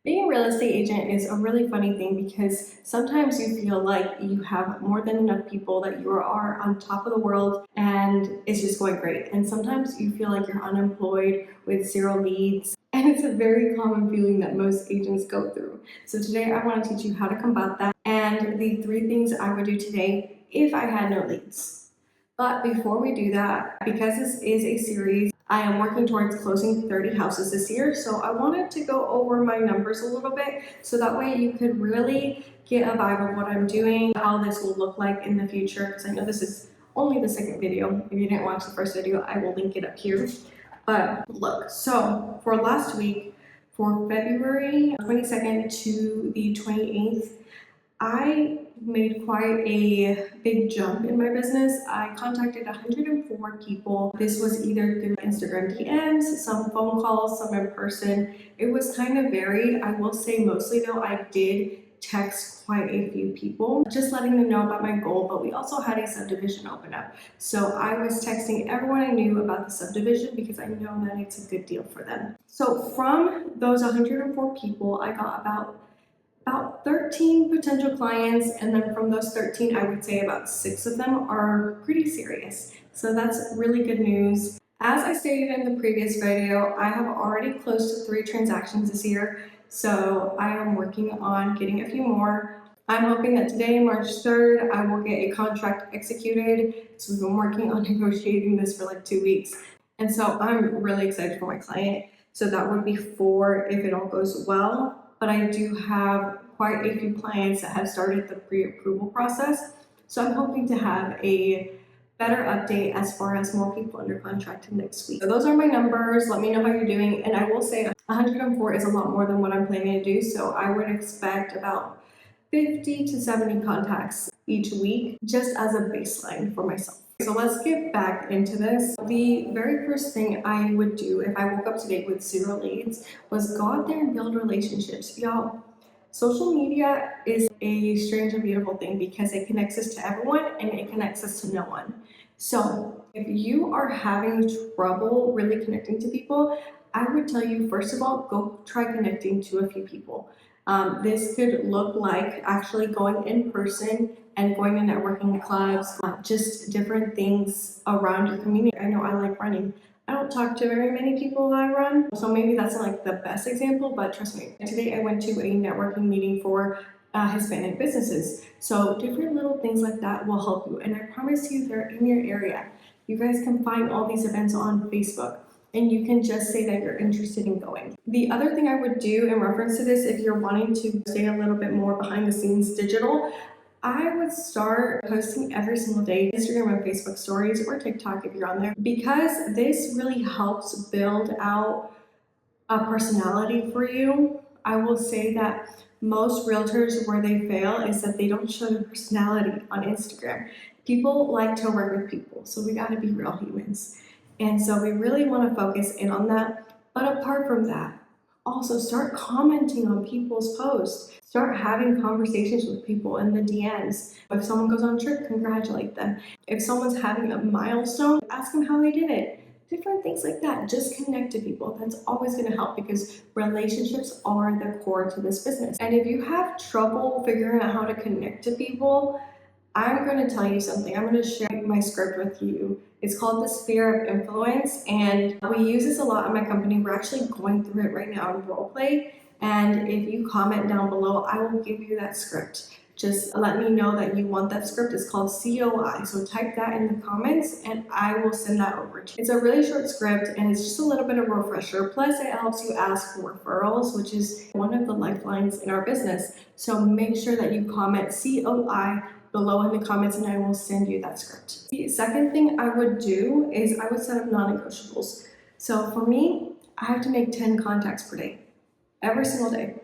Being a real estate agent is a really funny thing because sometimes you feel like you have more than enough people, that you are on top of the world and it's just going great. And sometimes you feel like you're unemployed with zero leads. And it's a very common feeling that most agents go through. So today I want to teach you how to combat that and the 3 things I would do today if I had no leads. But before we do that, because this is a series, I am working towards closing 30 houses this year. So I wanted to go over my numbers a little bit so that way you could really get a vibe of what I'm doing, how this will look like in the future. Because I know this is only the second video. If you didn't watch the first video, I will link it up here. But look, so for last week, for February 22nd to the 28th, I made quite a big jump in my business. I contacted 104 people. This was either through Instagram DMs, some phone calls, some in person. It was kind of varied. I will say mostly though, I did text quite a few people, just letting them know about my goal, but we also had a subdivision open up. So I was texting everyone I knew about the subdivision because I know that it's a good deal for them. So from those 104 people, I got about 13 potential clients, and then from those 13, I would say about 6 of them are pretty serious. So that's really good news. As I stated in the previous video, I have already closed 3 transactions this year, so I am working on getting a few more. I'm hoping that today, March 3rd, I will get a contract executed. So we've been working on negotiating this for like 2 weeks. And so I'm really excited for my client. So that would be 4 if it all goes well. But I do have quite a few clients that have started the pre-approval process. So I'm hoping to have a better update as far as more people under contract next week. So those are my numbers. Let me know how you're doing. And I will say 104 is a lot more than what I'm planning to do. So I would expect about 50 to 70 contacts each week, just as a baseline for myself. So let's get back into this. The very first thing I would do if I woke up today with 0 leads was go out there and build relationships. Y'all, social media is a strange and beautiful thing because it connects us to everyone and it connects us to no one. So if you are having trouble really connecting to people, I would tell you, first of all, go try connecting to a few people. This could look like actually going in person and going to networking clubs, just different things around your community. I know I like running. I don't talk to very many people that I run, so maybe that's not like the best example, but trust me. Today I went to a networking meeting for Hispanic businesses. So different little things like that will help you. And I promise you they're in your area. You guys can find all these events on Facebook and you can just say that you're interested in going. The other thing I would do in reference to this, if you're wanting to stay a little bit more behind the scenes digital, I would start posting every single day, Instagram and Facebook stories or TikTok if you're on there, because this really helps build out a personality for you. I will say that most realtors, where they fail is that they don't show their personality on Instagram. People like to work with people, so we got to be real humans. And so we really want to focus in on that. But apart from that, also start commenting on people's posts. Start having conversations with people in the DMs. If someone goes on a trip, congratulate them. If someone's having a milestone, ask them how they did it. Different things like that. Just connect to people. That's always going to help because relationships are the core to this business. And if you have trouble figuring out how to connect to people, I'm going to tell you something. I'm going to share my script with you. It's called the Sphere of Influence, and we use this a lot in my company. We're actually going through it right now in role play. And if you comment down below, I will give you that script. Just let me know that you want that script. It's called COI. So type that in the comments and I will send that over to you. It's a really short script and it's just a little bit of a refresher. Plus it helps you ask for referrals, which is one of the lifelines in our business. So make sure that you comment COI below in the comments and I will send you that script. The second thing I would do is I would set up non-negotiables. So for me, I have to make 10 contacts per day, every single day.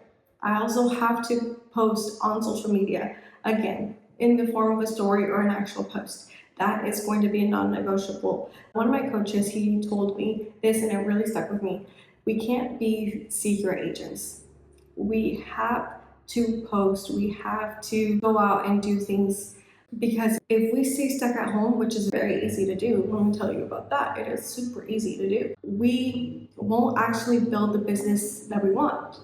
I also have to post on social media, again, in the form of a story or an actual post. That is going to be a non-negotiable. One of my coaches, he told me this and it really stuck with me. We can't be secret agents. We have to post, we have to go out and do things, because if we stay stuck at home, which is very easy to do, let me tell you about that, it is super easy to do, we won't actually build the business that we want.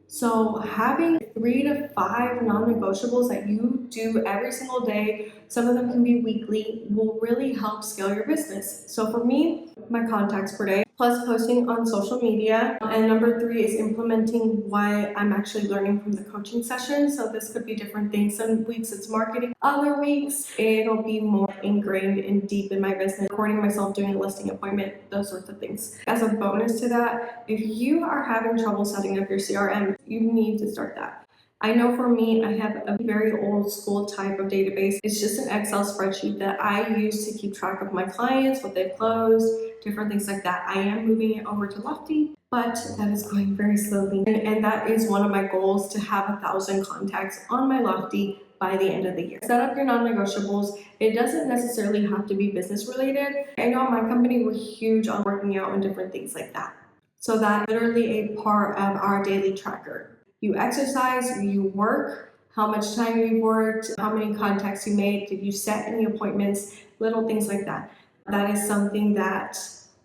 So having 3 to 5 non-negotiables that you do every single day, some of them can be weekly, will really help scale your business. So for me, my contacts per day, plus posting on social media. And number 3 is implementing what I'm actually learning from the coaching session. So this could be different things. Some weeks it's marketing, other weeks it'll be more ingrained and deep in my business, recording myself doing a listing appointment, those sorts of things. As a bonus to that, if you are having trouble setting up your CRM, you need to start that. I know for me, I have a very old school type of database. It's just an Excel spreadsheet that I use to keep track of my clients, what they've closed, different things like that. I am moving it over to Lofty, but that is going very slowly. And that is one of my goals, to have 1,000 contacts on my Lofty by the end of the year. Set up your non-negotiables. It doesn't necessarily have to be business related. I know my company, we're huge on working out and different things like that. So that's literally a part of our daily tracker. You exercise, you work, how much time you worked, how many contacts you made, did you set any appointments, little things like that. That is something that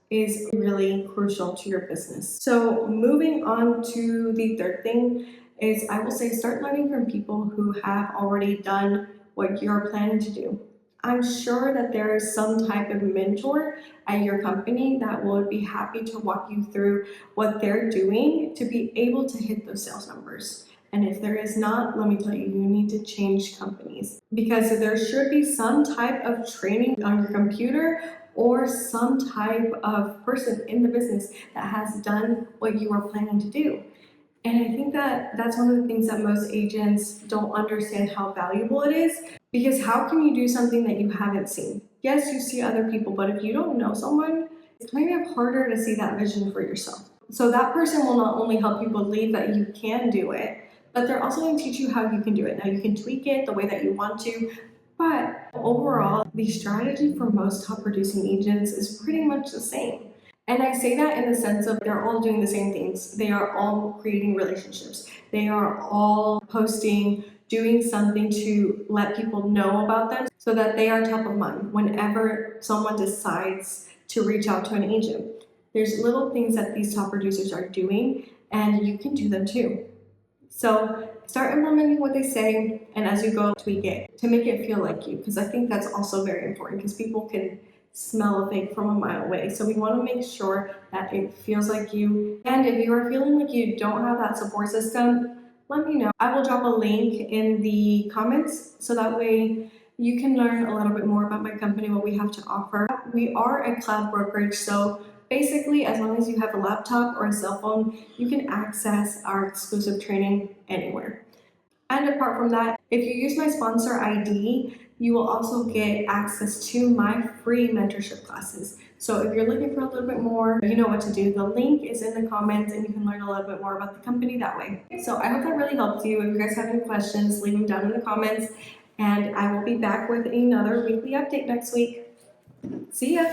is really crucial to your business. So moving on to the third thing is, I will say, start learning from people who have already done what you're planning to do. I'm sure that there is some type of mentor at your company that would be happy to walk you through what they're doing to be able to hit those sales numbers. And if there is not, let me tell you, you need to change companies, because there should be some type of training on your computer or some type of person in the business that has done what you are planning to do. And I think that that's one of the things that most agents don't understand how valuable it is, because how can you do something that you haven't seen? Yes, you see other people, but if you don't know someone, it's kind of harder to see that vision for yourself. So that person will not only help you believe that you can do it, but they're also going to teach you how you can do it. Now, you can tweak it the way that you want to, but overall, the strategy for most top producing agents is pretty much the same. And I say that in the sense of they're all doing the same things. They are all creating relationships. They are all posting, doing something to let people know about them so that they are top of mind whenever someone decides to reach out to an agent. There's little things that these top producers are doing, and you can do them too. So start implementing what they say, and as you go, tweak it to make it feel like you, because I think that's also very important, because people can smell a fake from a mile away. So we want to make sure that it feels like you. And if you are feeling like you don't have that support system, let me know. I will drop a link in the comments so that way you can learn a little bit more about my company, what we have to offer. We are a cloud brokerage, so basically, as long as you have a laptop or a cell phone, you can access our exclusive training anywhere. And apart from that, if you use my sponsor ID, you will also get access to my free mentorship classes. So if you're looking for a little bit more, you know what to do. The link is in the comments, and you can learn a little bit more about the company that way. So I hope that really helped you. If you guys have any questions, leave them down in the comments, and I will be back with another weekly update next week. See ya!